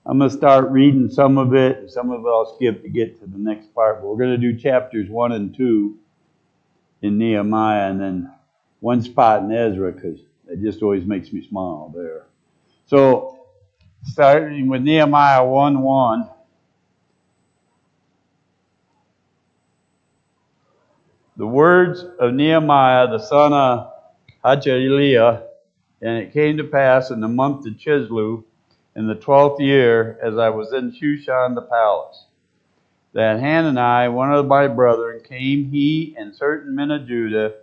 I'm going to start reading some of it, and some of it I'll skip to get to the next part. But we're going to do chapters 1 and 2 in Nehemiah, and then one spot in Ezra, because it just always makes me smile there. So, starting with Nehemiah 1:1. The words of Nehemiah, the son of Hachaliah, and it came to pass in the month of Chislev, in the 12th year, as I was in Shushan the palace, that Hanani, one of my brethren, came, he and certain men of Judah,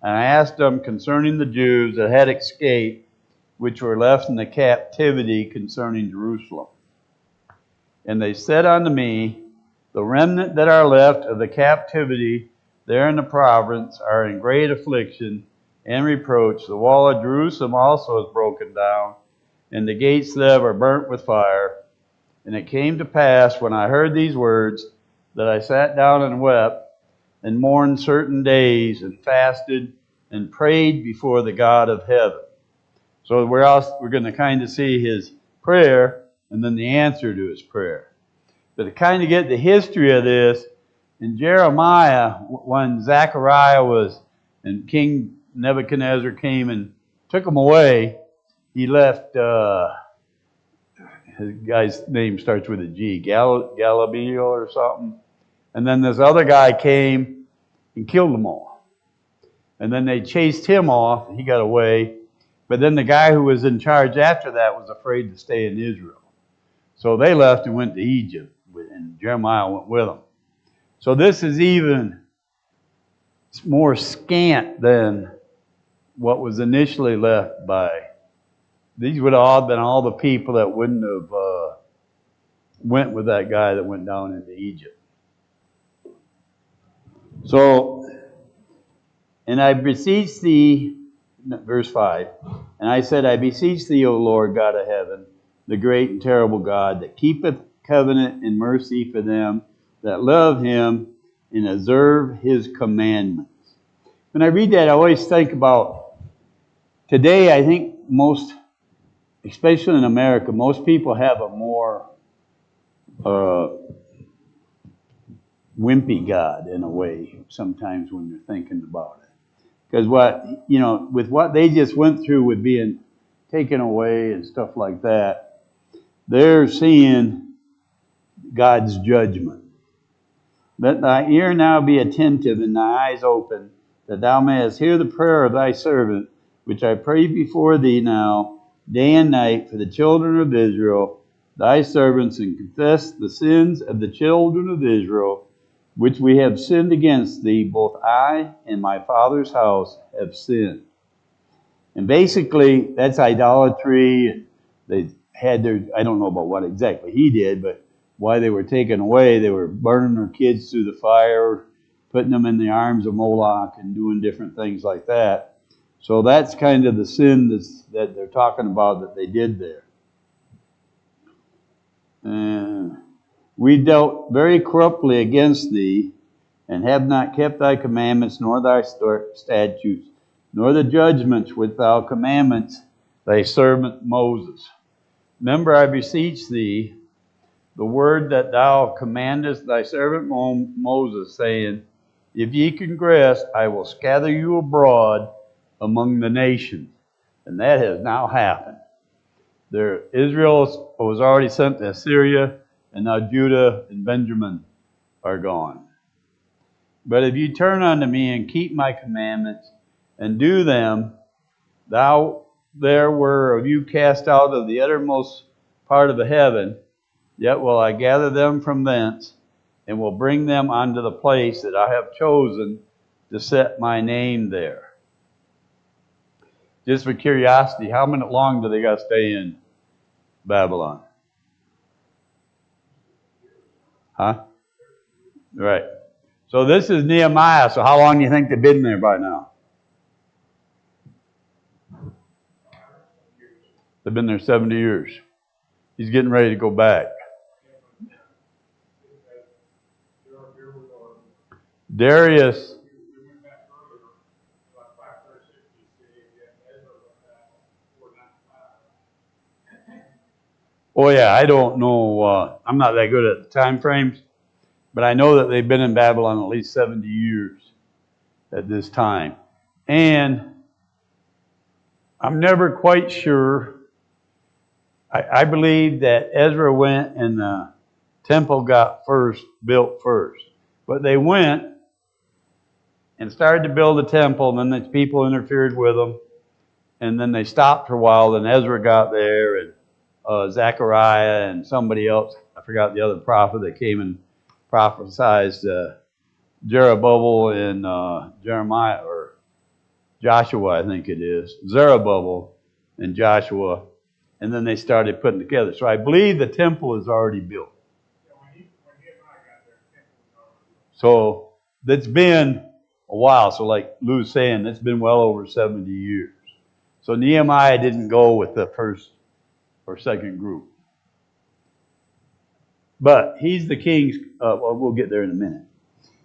and I asked them concerning the Jews that had escaped, which were left in the captivity concerning Jerusalem. And they said unto me, the remnant that are left of the captivity there in the province are in great affliction and reproach. The wall of Jerusalem also is broken down, and the gates thereof are burnt with fire. And it came to pass, when I heard these words, that I sat down and wept, and mourned certain days, and fasted, and prayed before the God of heaven. So we're going to kind of see his prayer, and then the answer to his prayer. But to kind of get the history of this, in Jeremiah, when Zechariah was, and King Nebuchadnezzar came and took him away, he left, his guy's name starts with a G, Galileo or something. And then this other guy came and killed them all. And then they chased him off, and he got away. But then the guy who was in charge after that was afraid to stay in Israel. So they left and went to Egypt, and Jeremiah went with them. So this is even more scant than what was initially left by. These would have all been all the people that wouldn't have went with that guy that went down into Egypt. So, and I beseech thee, verse 5, and I said, I beseech thee, O Lord God of heaven, the great and terrible God, that keepeth covenant and mercy for them that love him and observe his commandments. When I read that, I always think about today. I think most, especially in America, most people have a more wimpy God in a way sometimes when they're thinking about it. Because with what they just went through with being taken away and stuff like that, they're seeing God's judgment. Let thy ear now be attentive and thy eyes open, that thou mayest hear the prayer of thy servant, which I pray before thee now, day and night, for the children of Israel, thy servants, and confess the sins of the children of Israel, which we have sinned against thee. Both I and my father's house have sinned. And basically, that's idolatry. They had I don't know about what exactly he did, but why they were taken away, they were burning their kids through the fire, putting them in the arms of Moloch, and doing different things like that. So that's kind of the sin that they're talking about that they did there. We dealt very corruptly against thee, and have not kept thy commandments, nor thy statutes, nor the judgments which thou commandments thy servant Moses. Remember, I beseech thee, the word that thou commandest thy servant Moses, saying, if ye transgress, I will scatter you abroad among the nations. And that has now happened. Israel was already sent to Assyria, and now Judah and Benjamin are gone. But if you turn unto me and keep my commandments and do them, there were of you cast out of the uttermost part of the heaven, yet will I gather them from thence, and will bring them unto the place that I have chosen to set my name there. Just for curiosity, how long do they got to stay in Babylon? Huh? Right. So this is Nehemiah. So how long do you think they've been there by now? They've been there 70 years. He's getting ready to go back. Darius. Oh yeah, I don't know. I'm not that good at the time frames, but I know that they've been in Babylon at least 70 years at this time. And I'm never quite sure. I believe that Ezra went and the temple got built first. But they went and started to build the temple, and then the people interfered with them. And then they stopped for a while, then Ezra got there, and Zechariah and somebody else, I forgot the other prophet that came and prophesied, Zerubbabel and Jeremiah, or Joshua, I think it is. Zerubbabel and Joshua. And then they started putting together. So I believe the temple is already built. So that's been a while. So like Lou's saying, it's been well over 70 years. So Nehemiah didn't go with the first or second group. But he's the king's, well, we'll get there in a minute.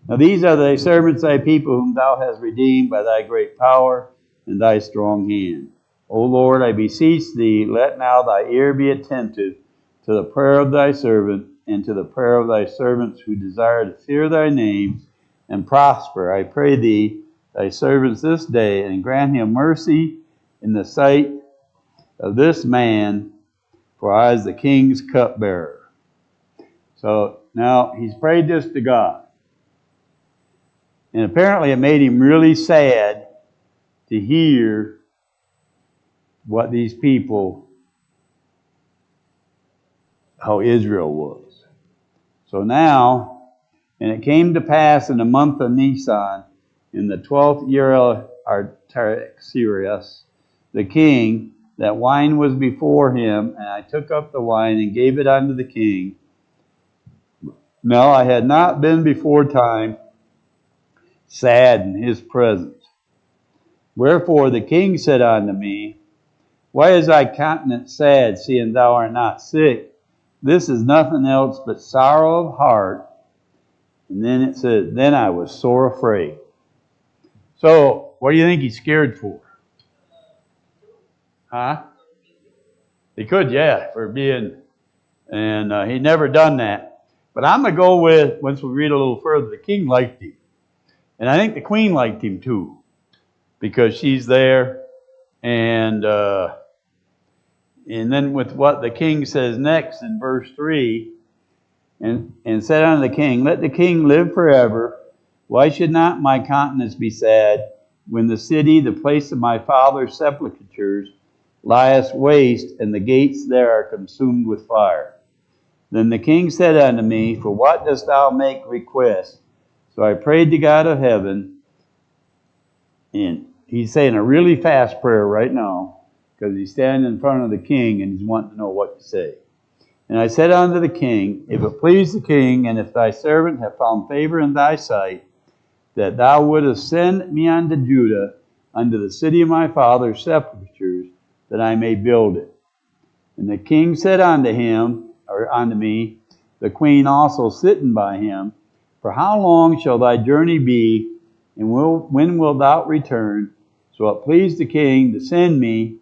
Now these are thy servants, thy people, whom thou hast redeemed by thy great power and thy strong hand. O Lord, I beseech thee, let now thy ear be attentive to the prayer of thy servant and to the prayer of thy servants who desire to fear thy name and prosper. I pray thee, thy servants this day, and grant him mercy in the sight of this man, for I is the king's cupbearer. So now he's prayed this to God. And apparently it made him really sad to hear what these people, how Israel was. So now, and it came to pass in the month of Nisan, in the 12th year of Artaxerxes, the king, that wine was before him, and I took up the wine and gave it unto the king. Now I had not been before time sad in his presence. Wherefore the king said unto me, why is thy countenance sad, seeing thou art not sick? This is nothing else but sorrow of heart. And then it says, then I was sore afraid. So, what do you think he's scared for? Huh? He could, yeah, for being, and he'd never done that. But I'm going to go with, once we read a little further, the king liked him. And I think the queen liked him too, because she's there. And then with what the king says next in verse 3, and said unto the king, let the king live forever. Why should not my countenance be sad, when the city, the place of my father's sepulchres, lieth waste, and the gates there are consumed with fire? Then the king said unto me, for what dost thou make request? So I prayed to God of heaven, and he's saying a really fast prayer right now, because he's standing in front of the king and he's wanting to know what to say. And I said unto the king, if it please the king, and if thy servant have found favor in thy sight, that thou wouldest send me unto Judah, unto the city of my father's sepulchres, that I may build it. And the king said unto him, or unto me, the queen also sitting by him, for how long shall thy journey be, and when wilt thou return? So it pleased the king to send me,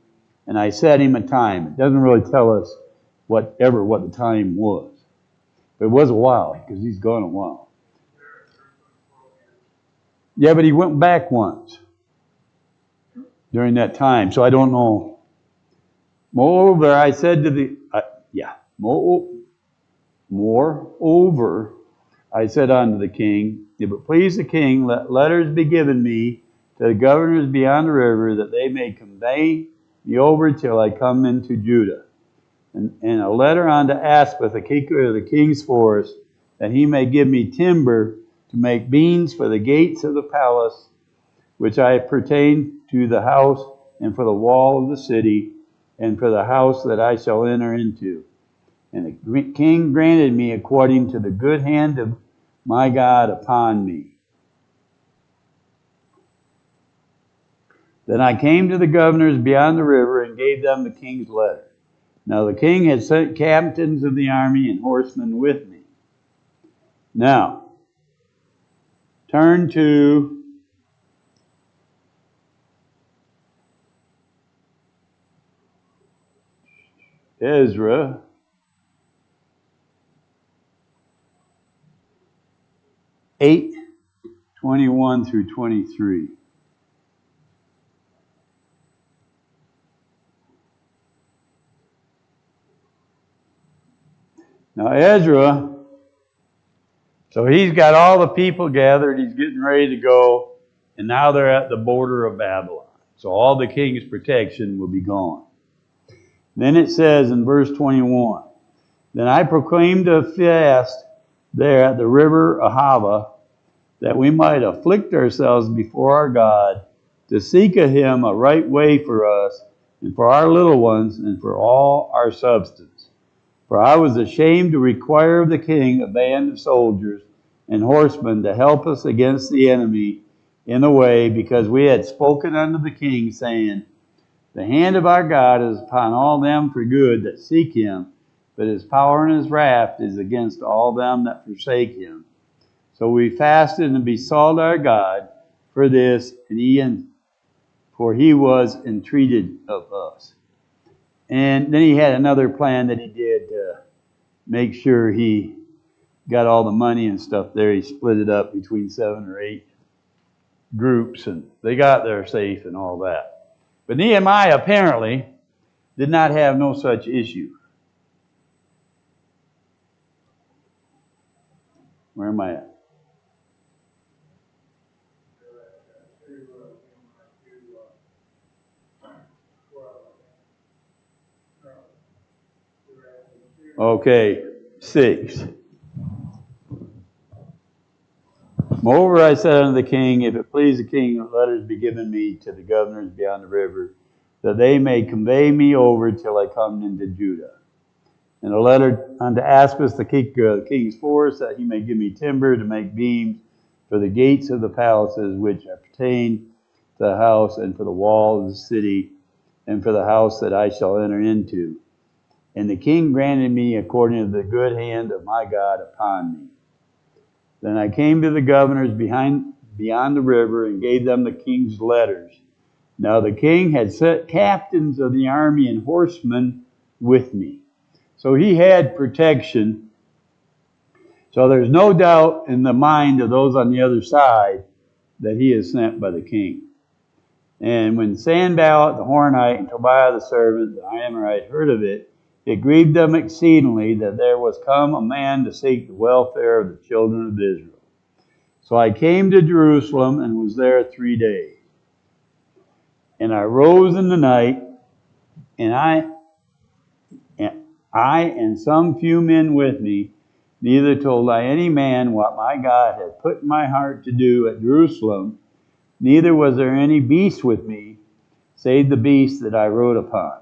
and I set him a time. It doesn't really tell us what the time was. But it was a while, because he's gone a while. Yeah, but he went back once during that time, so I don't know. Moreover, I said to the, moreover, I said unto the king, if it please the king, let letters be given me to the governors beyond the river, that they may convey me over till I come into Judah. And a letter unto Aspeth, the keeper of the king's forest, that he may give me timber to make beams for the gates of the palace, which I pertain to the house, and for the wall of the city, and for the house that I shall enter into. And the king granted me according to the good hand of my God upon me. Then I came to the governors beyond the river and gave them the king's letter. Now the king had sent captains of the army and horsemen with me. Now, turn to Ezra 8:21 through 23. Now Ezra, so he's got all the people gathered, he's getting ready to go, and now they're at the border of Babylon. So all the king's protection will be gone. Then it says in verse 21, Then I proclaimed a fast there at the river Ahava, that we might afflict ourselves before our God, to seek of him a right way for us, and for our little ones, and for all our substance. For I was ashamed to require of the king a band of soldiers and horsemen to help us against the enemy in the way, because we had spoken unto the king, saying, The hand of our God is upon all them for good that seek him, but his power and his wrath is against all them that forsake him. So we fasted and besought our God for this, for he was entreated of us. And then he had another plan that he did to make sure he got all the money and stuff there. He split it up between 7 or 8 groups, and they got there safe and all that. But Nehemiah apparently did not have no such issue. Where am I at? Okay, 6. Moreover, I said unto the king, If it please the king, let letters be given me to the governors beyond the river, that they may convey me over till I come into Judah. And a letter unto Aspis, the king's force, that he may give me timber to make beams for the gates of the palaces which pertain to the house, and for the wall of the city, and for the house that I shall enter into. And the king granted me according to the good hand of my God upon me. Then I came to the governors beyond the river, and gave them the king's letters. Now the king had set captains of the army and horsemen with me. So he had protection. So there's no doubt in the mind of those on the other side that he is sent by the king. And when Sanballat the Horonite and Tobiah the servant, the Amorite, heard of it, it grieved them exceedingly that there was come a man to seek the welfare of the children of Israel. So I came to Jerusalem and was there 3 days. And I rose in the night, and I and some few men with me, neither told I any man what my God had put in my heart to do at Jerusalem, neither was there any beast with me, save the beast that I rode upon.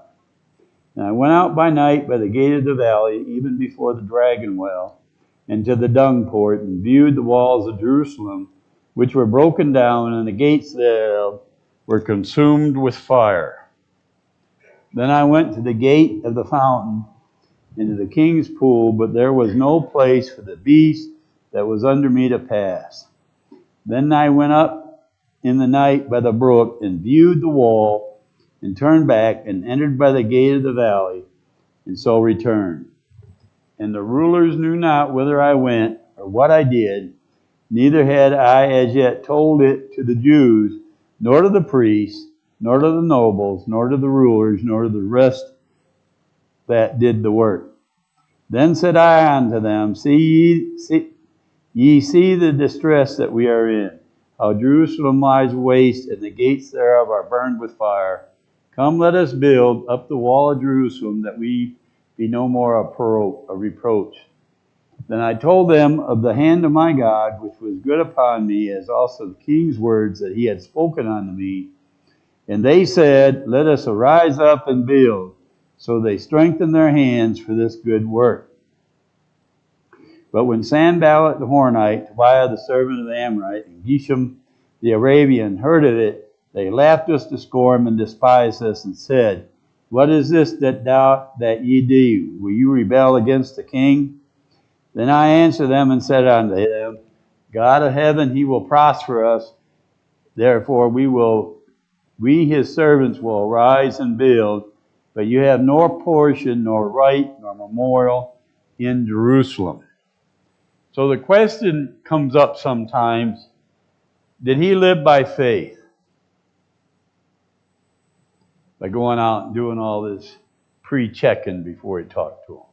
And I went out by night by the gate of the valley, even before the dragon well, and to the dung port, and viewed the walls of Jerusalem, which were broken down, and the gates thereof were consumed with fire. Then I went to the gate of the fountain, into the king's pool, but there was no place for the beast that was under me to pass. Then I went up in the night by the brook, and viewed the wall, and turned back, and entered by the gate of the valley, and so returned. And the rulers knew not whither I went, or what I did, neither had I as yet told it to the Jews, nor to the priests, nor to the nobles, nor to the rulers, nor to the rest that did the work. Then said I unto them, ye see the distress that we are in, how Jerusalem lies waste, and the gates thereof are burned with fire. Come, let us build up the wall of Jerusalem, that we be no more a reproach. Then I told them of the hand of my God, which was good upon me, as also the king's words that he had spoken unto me. And they said, Let us arise up and build. So they strengthened their hands for this good work. But when Sanballat the Horonite, Tobiah the servant of the Amorite, and Geshem the Arabian heard of it, they laughed us to scorn and despised us, and said, What is this that ye do? Will you rebel against the king? Then I answered them and said unto them, God of heaven, he will prosper us. Therefore we his servants will arise and build, but you have nor portion, nor right, nor memorial in Jerusalem. So the question comes up sometimes, did he live by faith? By going out and doing all this pre-checking before he talked to him.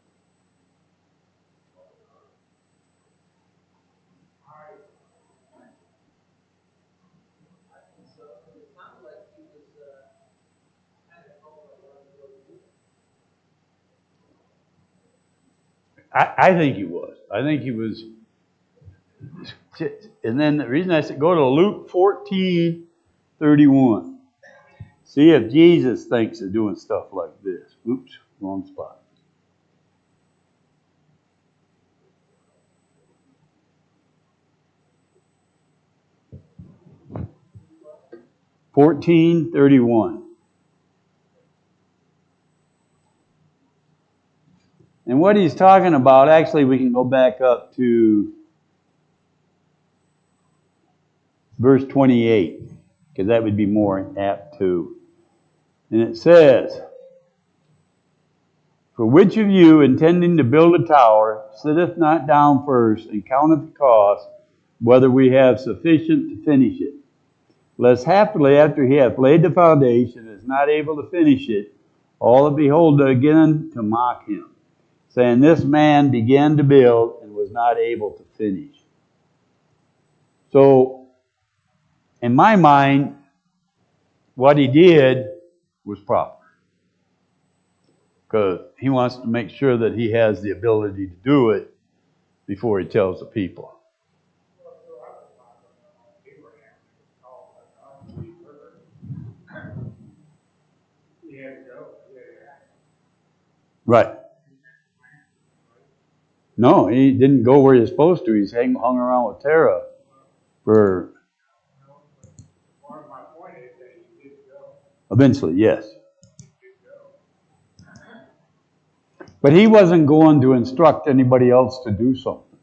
I think he was. I think he was. And then the reason I said go to Luke 14:31. See if Jesus thinks of doing stuff like this. Oops, wrong spot. 14:31. And what he's talking about, actually, we can go back up to verse 28, because that would be more apt to. And it says, "For which of you, intending to build a tower, sitteth not down first, and counteth the cost, whether we have sufficient to finish it? Lest happily, after he hath laid the foundation, is not able to finish it, all that behold again to mock him, saying, This man began to build, and was not able to finish." So, in my mind, what he did was proper. Because he wants to make sure that he has the ability to do it before he tells the people. Right. No, he didn't go where he was supposed to. He's hung around with Tara for... Eventually, yes. But he wasn't going to instruct anybody else to do something.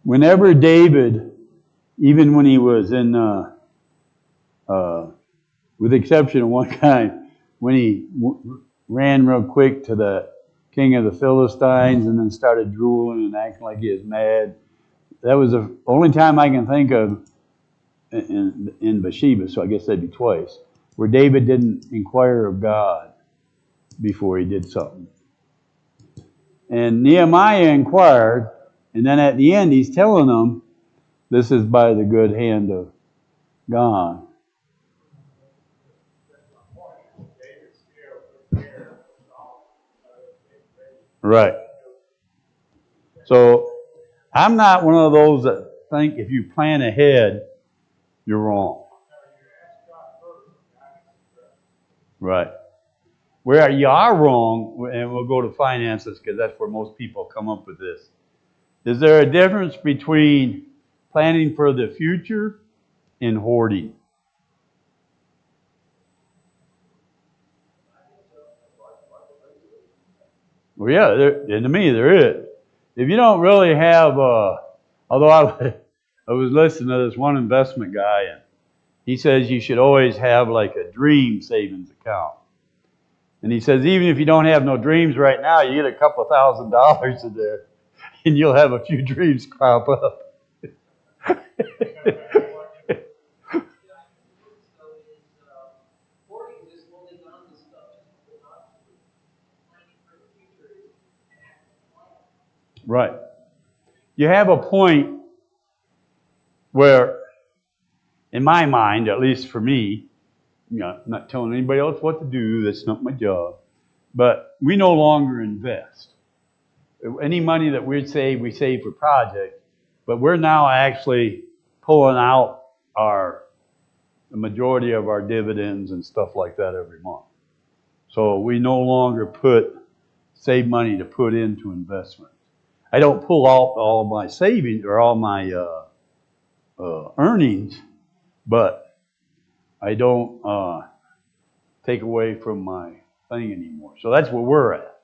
Whenever David, even when he was in, with the exception of one time, when he ran real quick to the king of the Philistines and then started drooling and acting like he was mad, that was the only time I can think of in Bathsheba, so I guess that'd be twice, where David didn't inquire of God before he did something. And Nehemiah inquired, and then at the end he's telling them, this is by the good hand of God. Right. So I'm not one of those that think if you plan ahead, you're wrong. Right. Where you are wrong, and we'll go to finances because that's where most people come up with this. Is there a difference between planning for the future and hoarding? Well, yeah, and to me there is. If you don't really have, although I was listening to this one investment guy, and he says you should always have like a dream savings account. And he says even if you don't have no dreams right now, you get a couple $1,000 in there, and you'll have a few dreams crop up. Right. You have a point where, in my mind, at least for me, I'm not telling anybody else what to do, that's not my job, but we no longer invest. Any money that we save for projects, but we're now actually pulling out the majority of our dividends and stuff like that every month. So we no longer save money to put into investments. I don't pull out all my savings or all my earnings, but I don't take away from my thing anymore. So that's where we're at.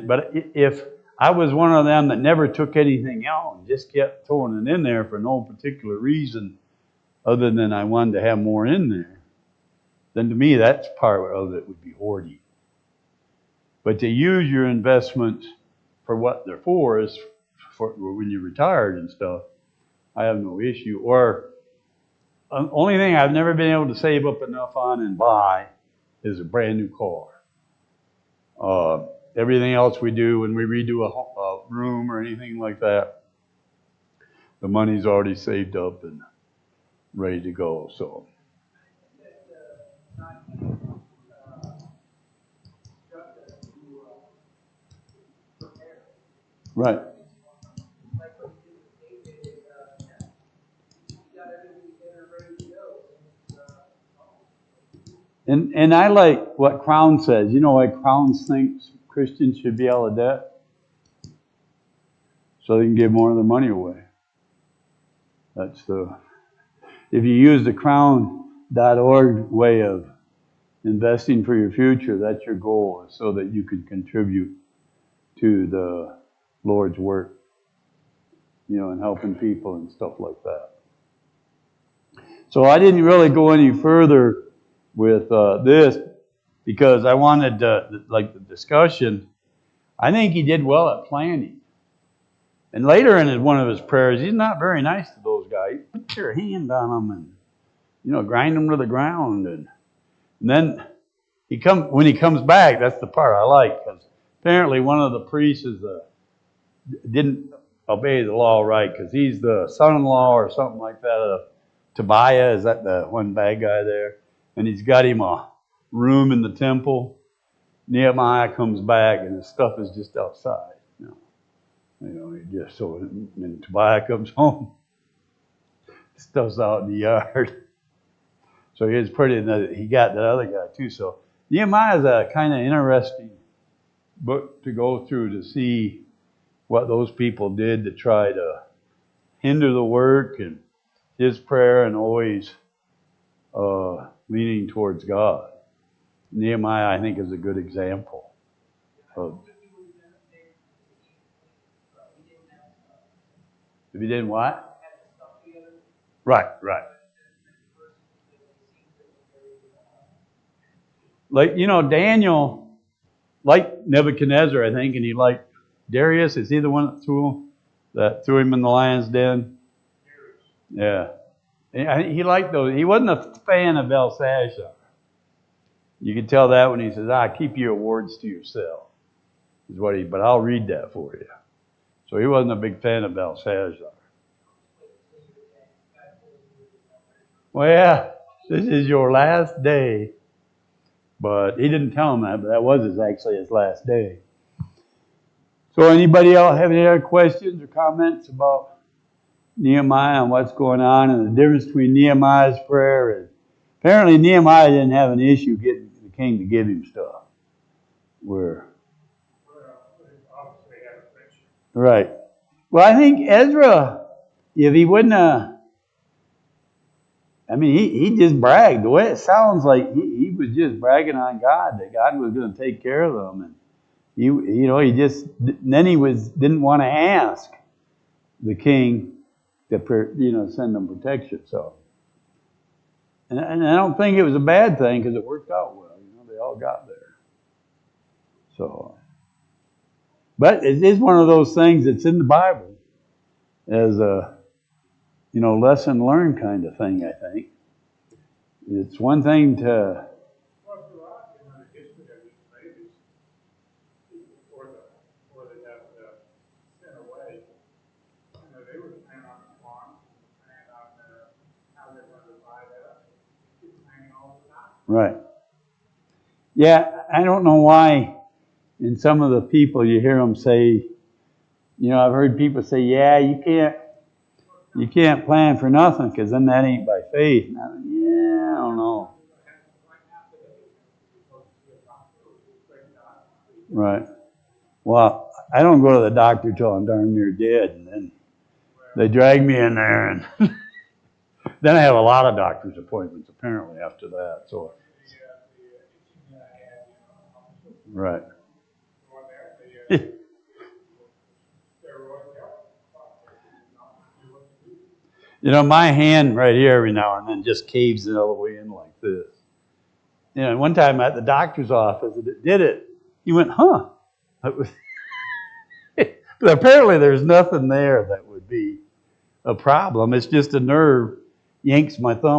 But if I was one of them that never took anything out and just kept throwing it in there for no particular reason other than I wanted to have more in there, then to me that's part of it would be hoarding. But to use your investments for what they're for is for when you're retired and stuff. I have no issue. Or only thing I've never been able to save up enough on and buy is a brand new car. Everything else we do when we redo a room or anything like that, the money's already saved up and ready to go. So. Right. And I like what Crown says. You know why Crown thinks Christians should be out of debt? So they can give more of their money away. That's if you use the crown.org way of investing for your future, that's your goal, so that you can contribute to the Lord's work, and helping people and stuff like that. So I didn't really go any further with this because I wanted the discussion. I think he did well at planning. And later in one of his prayers, he's not very nice to those guys. Put your hand on them and, grind them to the ground. And then when he comes back, that's the part I like, because apparently one of the priests didn't obey the law right, because he's the son-in-law or something like that. Tobiah, is that the one bad guy there? And he's got him a room in the temple. Nehemiah comes back and his stuff is just outside. And Tobiah comes home. Stuff's out in the yard. So he got that other guy too. So Nehemiah's a kind of interesting book to go through to see what those people did to try to hinder the work, and his prayer, and always leaning towards God. Nehemiah, I think, is a good example of. If he didn't what? Right. Like, Daniel liked Nebuchadnezzar, I think, and he liked Darius. Is he the one that threw him in the lion's den? Yeah. He liked those. He wasn't a fan of Belshazzar. You can tell that when he says, keep your awards to yourself. But I'll read that for you. So he wasn't a big fan of Belshazzar. Well, yeah, this is your last day. But he didn't tell him that, but that was actually his last day. So anybody else have any other questions or comments about Nehemiah and what's going on, and the difference between Nehemiah's prayer and apparently Nehemiah didn't have an issue getting the king to give him stuff. Right. Well, I think Ezra, if he wouldn't he just bragged. The way it sounds like he was just bragging on God, that God was going to take care of them, and he didn't want to ask the king to send them protection. So, and I don't think it was a bad thing, because it worked out well. They all got there. So, but it is one of those things that's in the Bible as a lesson learned kind of thing, I think. It's one thing to. Right. Yeah, I don't know why in some of the people you hear them say, I've heard people say, yeah, you can't plan for nothing, because then that ain't by faith. And I don't know. Right. Well, I don't go to the doctor till I'm darn near dead, and then they drag me in there, and then I have a lot of doctor's appointments apparently after that. So. Right. My hand right here every now and then just caves all the way in like this. One time at the doctor's office, it did it He went, huh? But apparently there's nothing there that would be a problem. It's just a nerve yanks my thumb